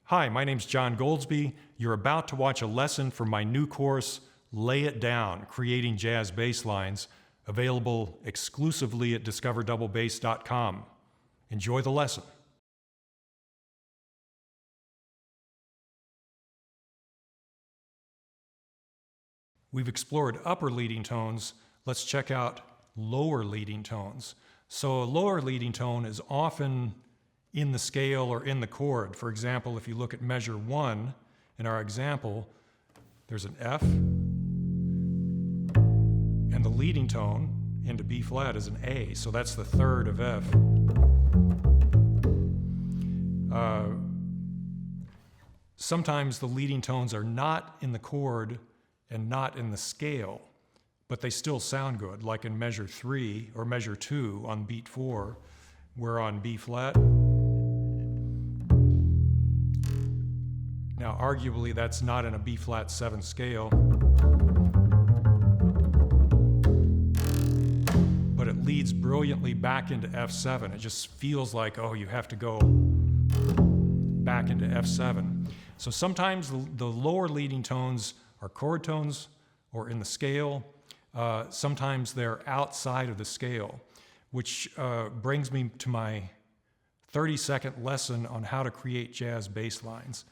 Hi, my name's John Goldsby. You're about to watch a lesson from my new course, Lay It Down, Creating Jazz Bass Lines, available exclusively at discoverdouble-bass.com. Enjoy the lesson. We've explored upper leading tones. Let's check out lower leading tones. So a lower leading tone is often in the scale or in the chord. For example, if you look at measure 1 in our example, there's an F, and the leading tone into B flat is an A, so that's the third of F. Sometimes the leading tones are not in the chord and not in the scale, but they still sound good, like in measure 3 or measure 2 on beat 4, we're on B flat. Now, arguably, that's not in a B flat 7 scale, but it leads brilliantly back into F7. It just feels like, oh, you have to go back into F7. So sometimes the lower leading tones are chord tones or in the scale. Sometimes they're outside of the scale, which brings me to my 30-second lesson on how to create jazz bass lines.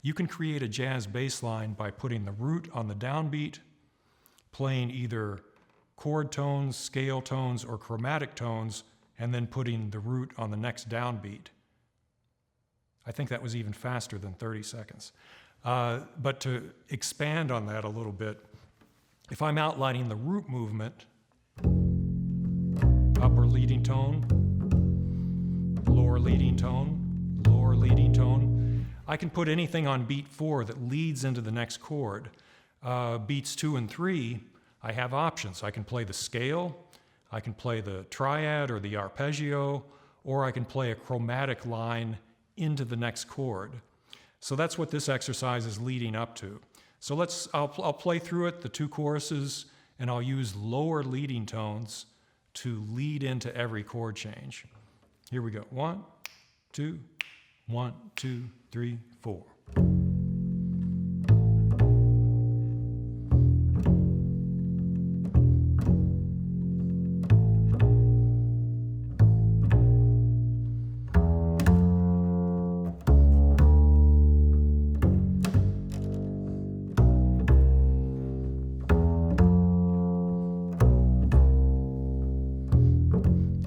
You can create a jazz bass line by putting the root on the downbeat, playing either chord tones, scale tones, or chromatic tones, and then putting the root on the next downbeat. I think that was even faster than 30 seconds. But to expand on that a little bit, if I'm outlining the root movement, upper leading tone, lower leading tone, lower leading tone, I can put anything on beat 4 that leads into the next chord. Beats 2 and 3, I have options. I can play the scale, I can play the triad or the arpeggio, or I can play a chromatic line into the next chord. So that's what this exercise is leading up to. So I'll play through it, the 2 choruses, and I'll use lower leading tones to lead into every chord change. Here we go. 1, 2, 1, 2, 3, 4.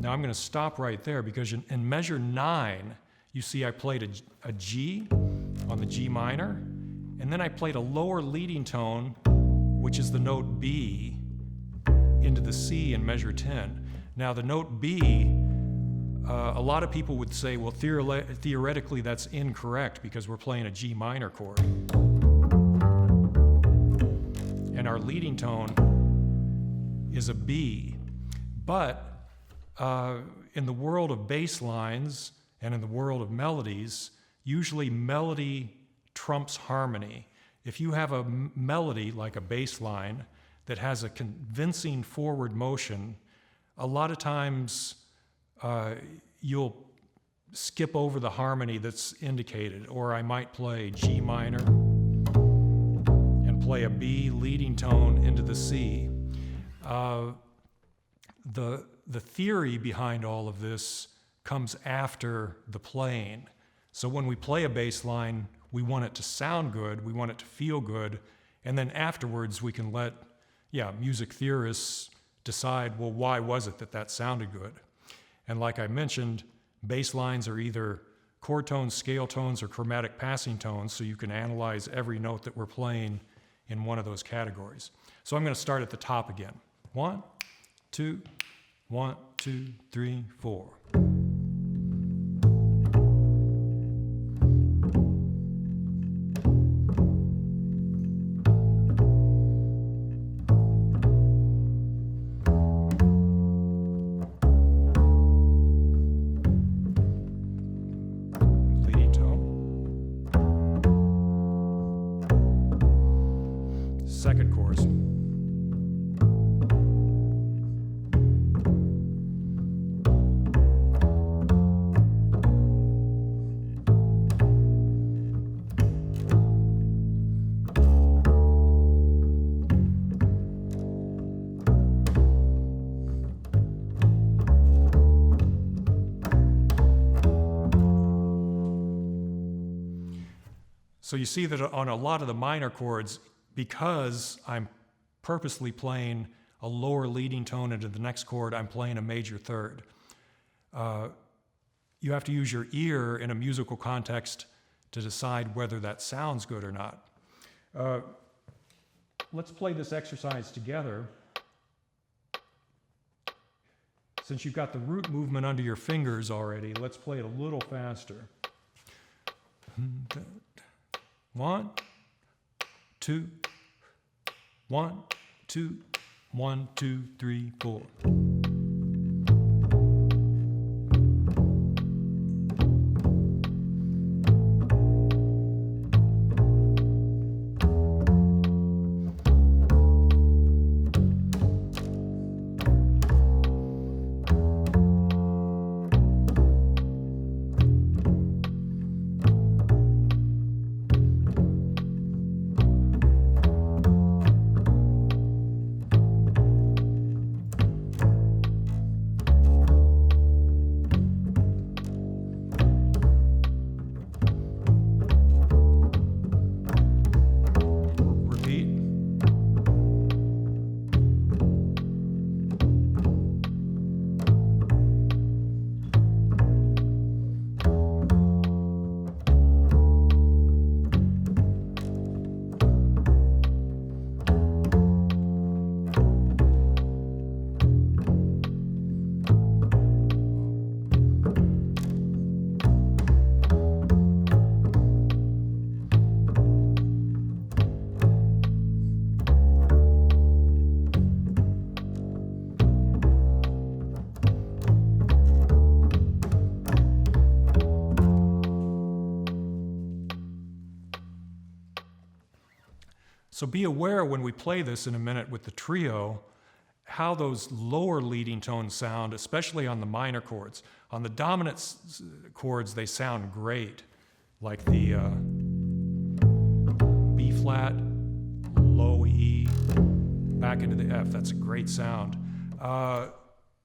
Now I'm going to stop right there because in measure 9, you see I played a G on the G minor, and then I played a lower leading tone, which is the note B, into the C in measure 10. Now the note B, a lot of people would say, well, theoretically that's incorrect because we're playing a G minor chord. And our leading tone is a B. But in the world of bass lines and in the world of melodies, usually melody trumps harmony. If you have a melody like a bass line that has a convincing forward motion, a lot of times you'll skip over the harmony that's indicated, or I might play G minor and play a B leading tone into the C. The theory behind all of this comes after the playing. So when we play a bass line, we want it to sound good, we want it to feel good, and then afterwards we can let, music theorists decide, well, why was it that sounded good? And like I mentioned, bass lines are either chord tones, scale tones, or chromatic passing tones, so you can analyze every note that we're playing in one of those categories. So I'm going to start at the top again. 1, 2, 1, 2, 3, 4. Leading tone. Second chorus. So you see that on a lot of the minor chords, because I'm purposely playing a lower leading tone into the next chord, I'm playing a major third. You have to use your ear in a musical context to decide whether that sounds good or not. Let's play this exercise together. Since you've got the root movement under your fingers already, let's play it a little faster. 1, 2, 1, 2, 1, 2, 3, 4. So be aware when we play this in a minute with the trio, how those lower leading tones sound, especially on the minor chords. On the dominant chords, they sound great, like the B flat, low E, back into the F. That's a great sound. I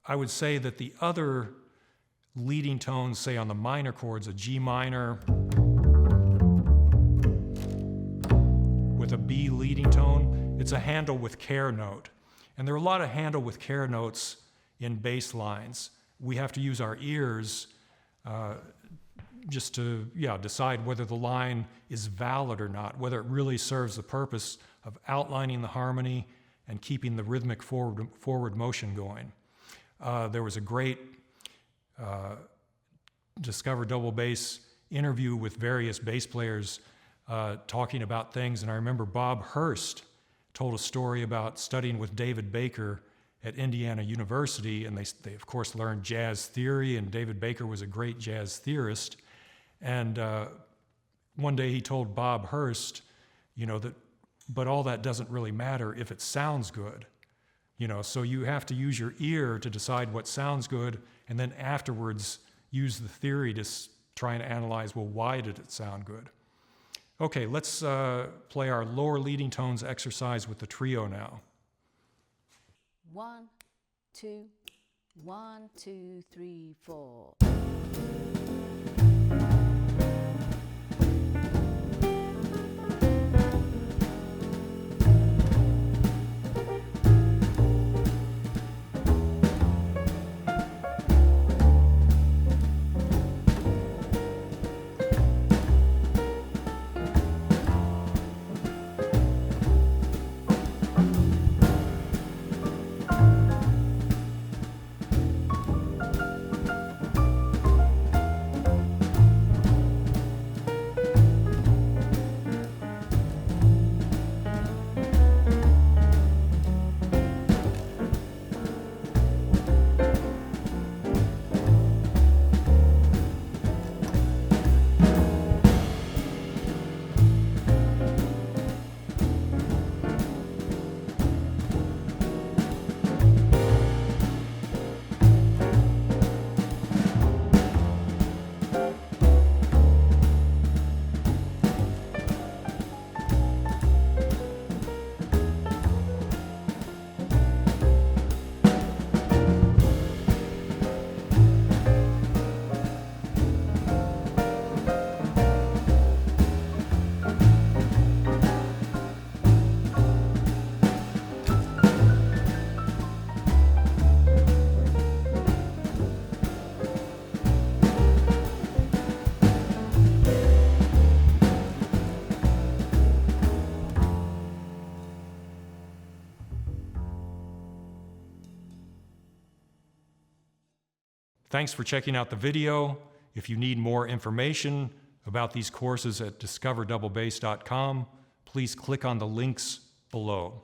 would say that the other leading tones, say on the minor chords, a G minor with a B leading tone, it's a handle with care note. And there are a lot of handle with care notes in bass lines. We have to use our ears just to decide whether the line is valid or not, whether it really serves the purpose of outlining the harmony and keeping the rhythmic forward motion going. There was a great Discover Double Bass interview with various bass players talking about things, and I remember Bob Hurst told a story about studying with David Baker at Indiana University, and they of course learned jazz theory, and David Baker was a great jazz theorist. And one day he told Bob Hurst, but all that doesn't really matter if it sounds good. So you have to use your ear to decide what sounds good, and then afterwards use the theory to try and analyze, well, why did it sound good? Okay, let's play our lower leading tones exercise with the trio now. 1, 2, 1, 2, 3, 4. Thanks for checking out the video. If you need more information about these courses at discoverdoublebass.com, please click on the links below.